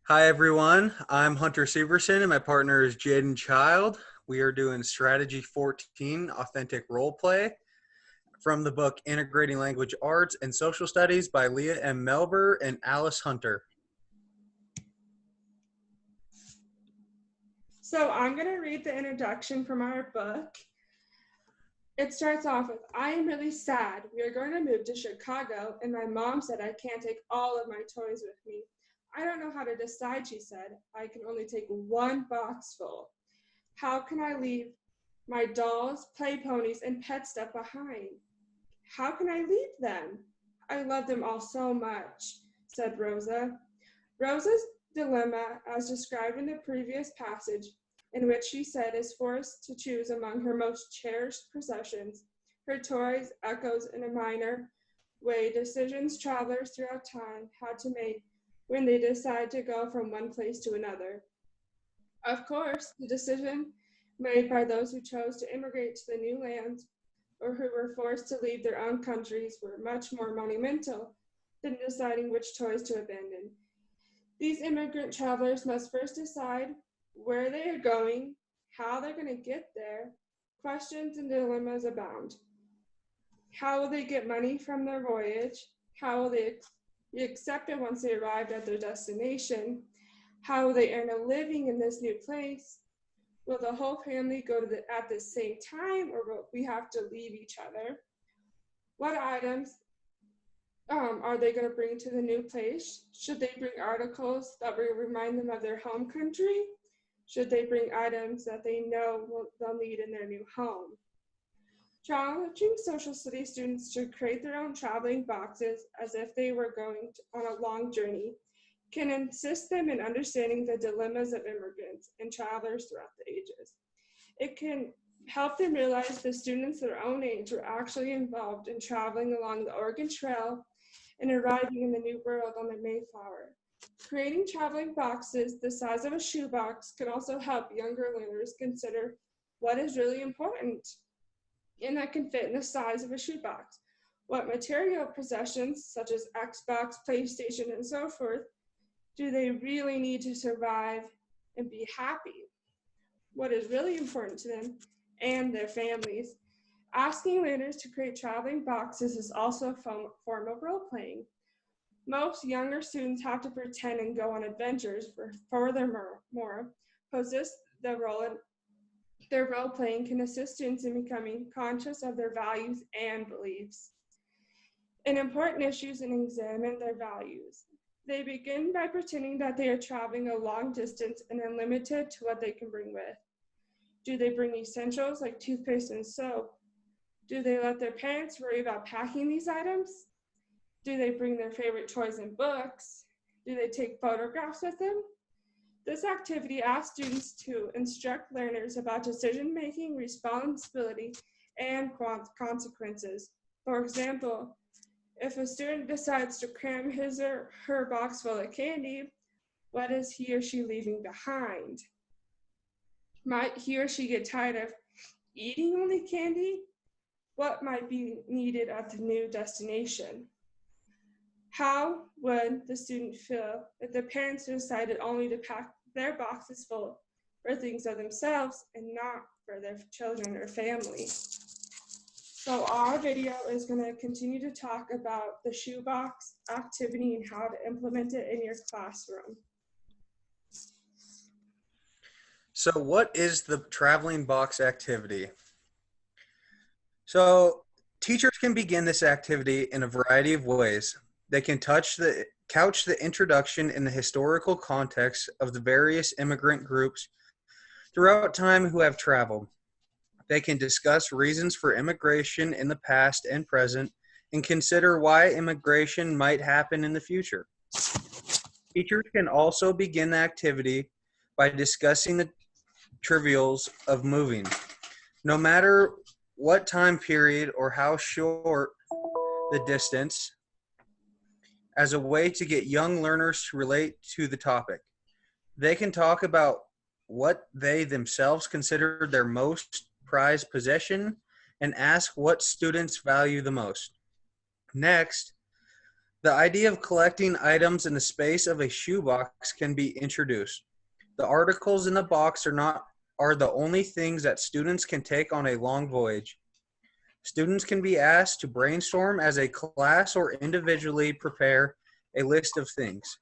Hi, everyone. I'm Hunter Severson, and my partner is Jaydyn Child. We are doing Strategy 14 Authentic Role Play from the book Integrating Language Arts and Social Studies by Leah M. Melber and Alice Hunter. So I'm going to read the introduction from our book. It starts off with, I am really sad. We are going to move to Chicago, and my mom said I can't take all of my toys with me. I don't know how to decide, she said. I can only take one box full. How can I leave my dolls, play ponies, and pet stuff behind? How can I leave them? I love them all so much, said Rosa. Rosa's dilemma, as described in the previous passage, in which she said is forced to choose among her most cherished possessions, her toys, echoes in a minor way decisions travelers throughout time had to make when they decide to go from one place to another. Of course, the decision made by those who chose to immigrate to the new lands or who were forced to leave their own countries were much more monumental than deciding which toys to abandon. These immigrant travelers must first decide where they are going, how they're going to get there. Questions and dilemmas abound. How will they get money from their voyage? How will they be accepted once they arrived at their destination? How will they earn a living in this new place? Will the whole family go at the same time, or will we have to leave each other? What items are they going to bring to the new place? Should they bring articles that will remind them of their home country? Should they bring items that they know they'll need in their new home? Challenging social studies students to create their own traveling boxes as if they were going on a long journey can assist them in understanding the dilemmas of immigrants and travelers throughout the ages. It can help them realize the students their own age were actually involved in traveling along the Oregon Trail and arriving in the New World on the Mayflower. Creating traveling boxes the size of a shoebox can also help younger learners consider what is really important and that can fit in the size of a shoebox. What material possessions, such as Xbox, PlayStation, and so forth, do they really need to survive and be happy? What is really important to them and their families? Asking learners to create traveling boxes is also a form of role-playing. Most younger students have to pretend and go on adventures. Furthermore, possess their role-playing can assist students in becoming conscious of their values and beliefs. An important issue is to examine their values. They begin by pretending that they are traveling a long distance and are limited to what they can bring with. Do they bring essentials like toothpaste and soap? Do they let their parents worry about packing these items? Do they bring their favorite toys and books? Do they take photographs with them? This activity asks students to instruct learners about decision-making, responsibility, and consequences. For example, if a student decides to cram his or her box full of candy, what is he or she leaving behind? Might he or she get tired of eating only candy? What might be needed at the new destination? How would the student feel if the parents decided only to pack their boxes full for things of themselves and not for their children or family? So our video is going to continue to talk about the shoebox activity and how to implement it in your classroom. So, what is the traveling box activity? So, teachers can begin this activity in a variety of ways. They can couch the introduction in the historical context of the various immigrant groups throughout time who have traveled. They can discuss reasons for immigration in the past and present and consider why immigration might happen in the future. Teachers can also begin the activity by discussing the trivials of moving. No matter what time period or how short the distance, as a way to get young learners to relate to the topic. They can talk about what they themselves consider their most prized possession and ask what students value the most. Next, The idea of collecting items in the space of a shoebox can be introduced. The articles in the box are the only things that students can take on a long voyage. Students can be asked to brainstorm as a class or individually prepare a list of things.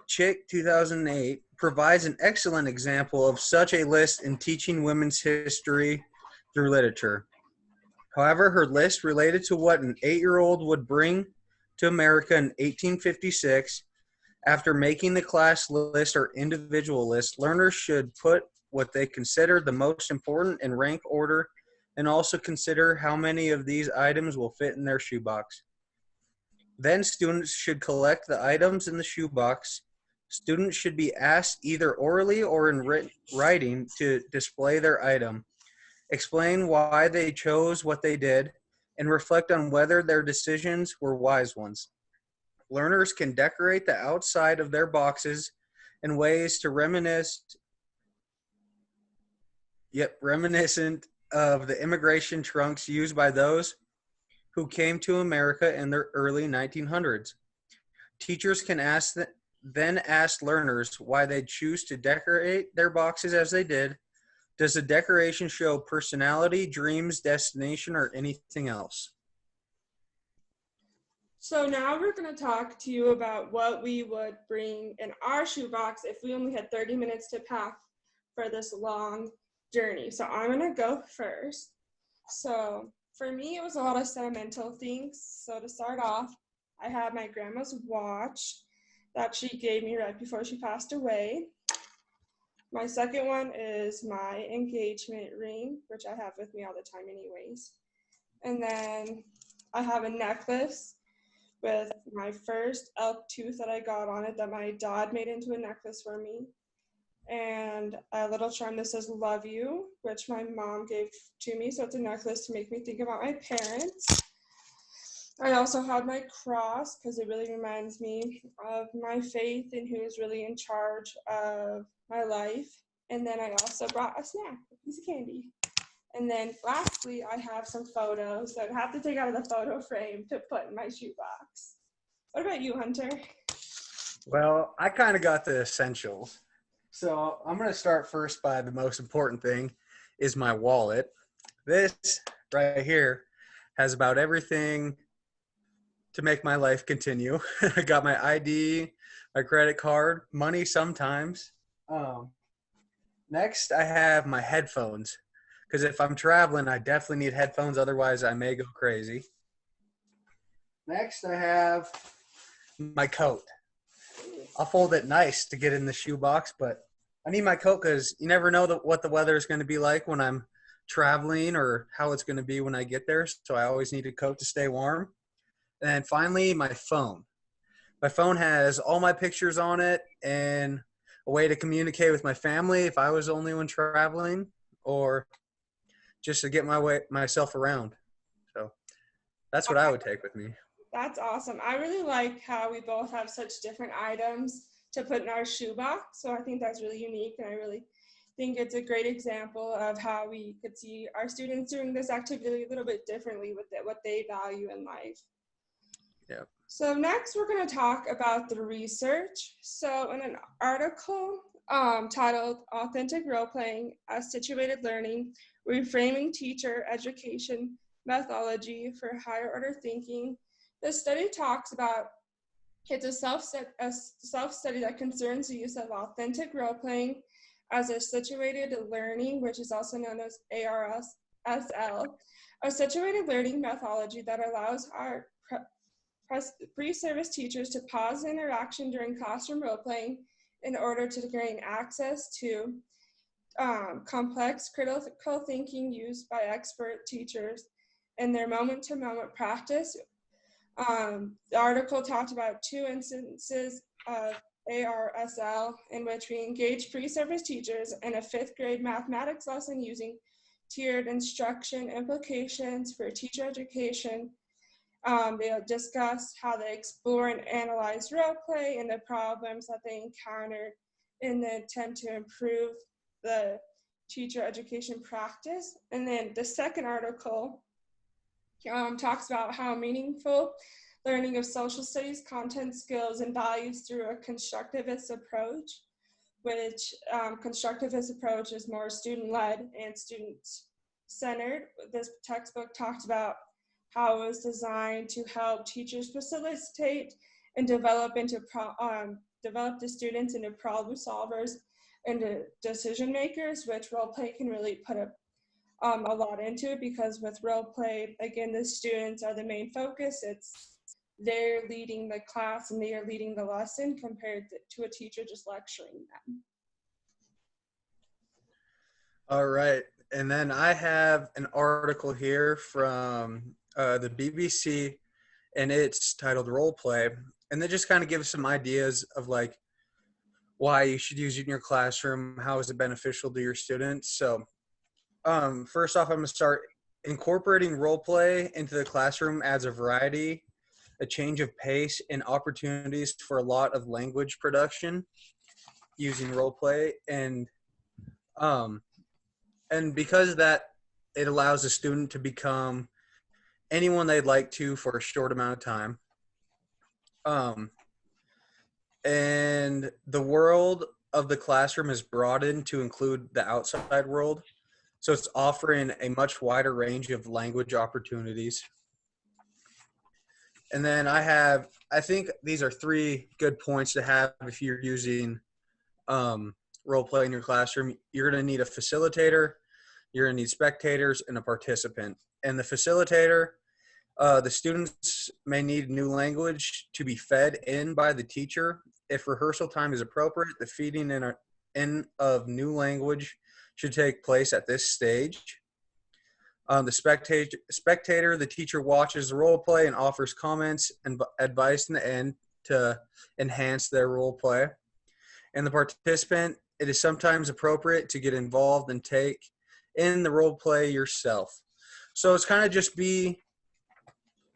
Chick 2008 provides an excellent example of such a list in teaching women's history through literature. However, her list related to what an 8-year-old would bring to America in 1856. After making the class list or individual list, learners should put what they consider the most important in rank order and also consider how many of these items will fit in their shoebox. Then students should collect the items in the shoebox. Students should be asked either orally or in writing to display their item, explain why they chose what they did, and reflect on whether their decisions were wise ones. Learners can decorate the outside of their boxes in ways to reminiscent of the immigration trunks used by those who came to America in the early 1900s. Teachers can then ask learners why they choose to decorate their boxes as they did. Does the decoration show personality, dreams, destination, or anything else? So now we're going to talk to you about what we would bring in our shoebox if we only had 30 minutes to pack for this long journey. So I'm going to go first. So for me, it was a lot of sentimental things. So to start off, I have my grandma's watch that she gave me right before she passed away. My second one is my engagement ring, which I have with me all the time anyways. And then I have a necklace with my first elk tooth that I got on it that my dad made into a necklace for me. And a little charm that says love you, which my mom gave to me. So it's a necklace to make me think about my parents. I also had my cross because it really reminds me of my faith and who is really in charge of my life. And then I also brought a snack, a piece of candy. And then lastly, I have some photos that I have to take out of the photo frame to put in my shoebox. What about you, Hunter? Well, I kind of got the essentials. So I'm going to start first by the most important thing is my wallet. This right here has about everything to make my life continue. I got my ID, my credit card, money sometimes. Next, I have my headphones because if I'm traveling, I definitely need headphones. Otherwise, I may go crazy. Next, I have my coat. I'll fold it nice to get in the shoebox, but I need my coat because you never know what the weather is going to be like when I'm traveling or how it's going to be when I get there. So I always need a coat to stay warm. And then finally, my phone. My phone has all my pictures on it and a way to communicate with my family if I was the only one traveling or just to get myself around. So that's what I would take with me. That's awesome. I really like how we both have such different items to put in our shoebox. So I think that's really unique, and I really think it's a great example of how we could see our students doing this activity a little bit differently with what they value in life. Yeah. So next we're going to talk about the research. So in an article titled Authentic Role-Playing as Situated Learning, Reframing Teacher Education Methodology for Higher Order Thinking, the study talks about it's a self-study that concerns the use of authentic role-playing as a situated learning, which is also known as ARSL, a situated learning methodology that allows our pre-service teachers to pause the interaction during classroom role-playing in order to gain access to complex critical thinking used by expert teachers in their moment-to-moment practice. The article talked about 2 instances of ARSL in which we engaged pre-service teachers in a 5th grade mathematics lesson using tiered instruction implications for teacher education. They'll discuss how they explore and analyze role play and the problems that they encountered in the attempt to improve the teacher education practice. And then the second article talks about how meaningful learning of social studies, content skills, and values through a constructivist approach, which constructivist approach is more student-led and student-centered. This textbook talked about how it was designed to help teachers facilitate and develop the students into problem solvers and decision makers, which role play can really put a lot into it, because with role play, again, the students are the main focus. They're leading the class and they are leading the lesson compared to a teacher just lecturing them. All right. And then I have an article here from the BBC, and it's titled Role Play. And they just kind of give some ideas of like why you should use it in your classroom, how is it beneficial to your students. So first off, I'm going to start incorporating role play into the classroom adds a variety, a change of pace, and opportunities for a lot of language production using role play. And because that it allows a student to become anyone they'd like to for a short amount of time. And the world of the classroom is broadened to include the outside world. So it's offering a much wider range of language opportunities. And then I think these are 3 good points to have if you're using role play in your classroom. You're going to need a facilitator, you're going to need spectators, and a participant. And the facilitator, the students may need new language to be fed in by the teacher. If rehearsal time is appropriate, the feeding in of new language should take place at this stage. The spectator, the teacher watches the role play and offers comments and advice in the end to enhance their role play. And the participant, it is sometimes appropriate to get involved and take in the role play yourself. So it's kind of just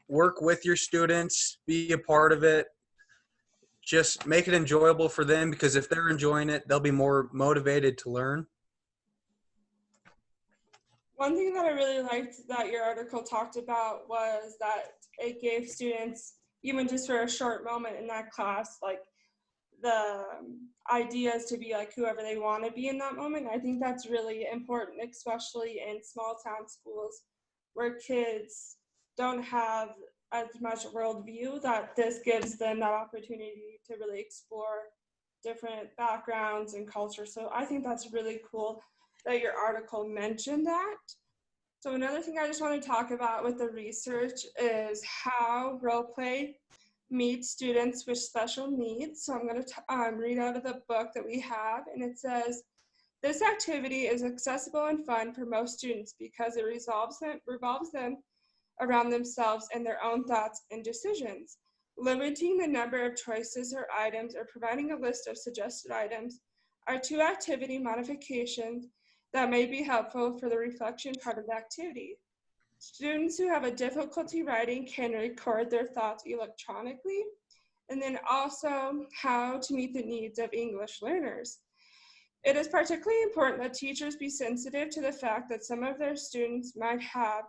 work with your students, be a part of it, just make it enjoyable for them, because if they're enjoying it, they'll be more motivated to learn. One thing that I really liked that your article talked about was that it gave students, even just for a short moment in that class, like the ideas to be like whoever they want to be in that moment. I think that's really important, especially in small town schools where kids don't have as much worldview, that this gives them that opportunity to really explore different backgrounds and culture. So I think that's really cool that your article mentioned that. So another thing I just want to talk about with the research is how role play meets students with special needs. So I'm going to read out of the book that we have, and it says, this activity is accessible and fun for most students because it revolves them around themselves and their own thoughts and decisions. Limiting the number of choices or items or providing a list of suggested items are 2 activity modifications that may be helpful for the reflection part of the activity. Students who have a difficulty writing can record their thoughts electronically, and then also how to meet the needs of English learners. It is particularly important that teachers be sensitive to the fact that some of their students might have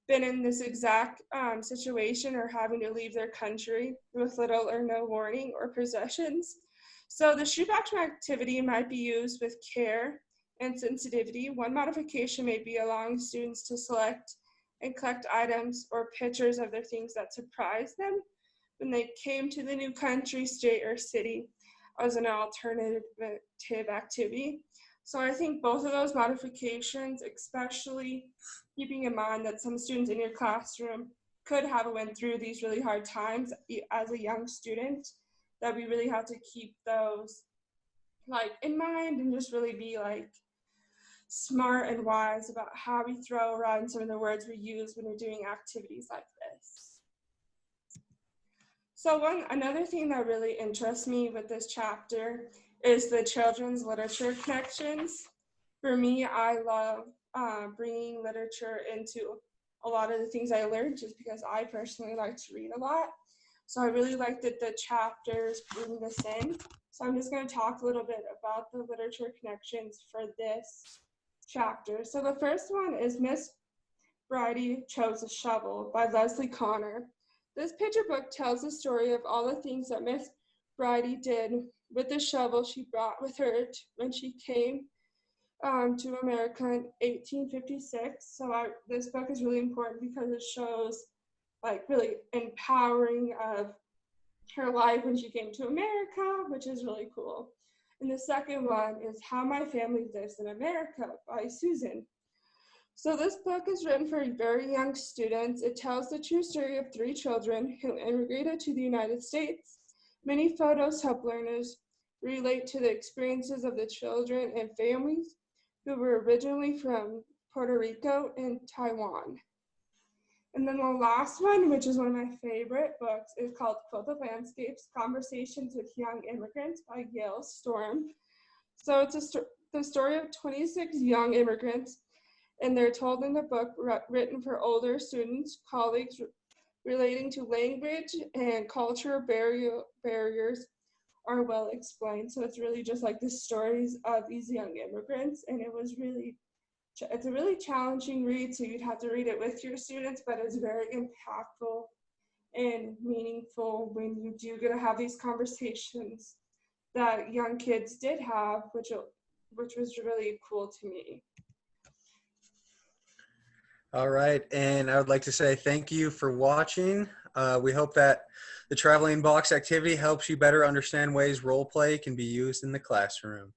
been in this exact situation or having to leave their country with little or no warning or possessions. So the shoebox activity might be used with care and sensitivity. One modification may be allowing students to select and collect items or pictures of their things that surprised them when they came to the new country, state, or city as an alternative activity. So I think both of those modifications, especially keeping in mind that some students in your classroom could have went through these really hard times as a young student, that we really have to keep those like in mind and just really be like smart and wise about how we throw around some of the words we use when we're doing activities like this. So another thing that really interests me with this chapter is the children's literature connections. For me, I love bringing literature into a lot of the things I learned, just because I personally like to read a lot. So I really like that the chapters bring this in. So I'm just going to talk a little bit about the literature connections for this chapter. So the first one is Miss Bridie Chose a Shovel by Leslie Connor. This picture book tells the story of all the things that Miss Bridie did with the shovel she brought with her when she came to America in 1856. So this book is really important because it shows like really empowering of her life when she came to America, which is really cool. And the second one is How My Family Lives in America by Susan. So this book is written for very young students. It tells the true story of 3 children who immigrated to the United States. Many photos help learners relate to the experiences of the children and families who were originally from Puerto Rico and Taiwan. And then the last one, which is one of my favorite books, is called Quilted Landscapes, Conversations with Young Immigrants by Yale Storm. So it's the story of 26 young immigrants, and they're told in the book written for older students, colleagues relating to language and cultural barriers are well explained. So it's really just like the stories of these young immigrants, and it's a really challenging read, so you'd have to read it with your students, but it's very impactful and meaningful when you do get to have these conversations that young kids did have, which was really cool to me. All right, and I would like to say thank you for watching. We hope that the traveling box activity helps you better understand ways role play can be used in the classroom.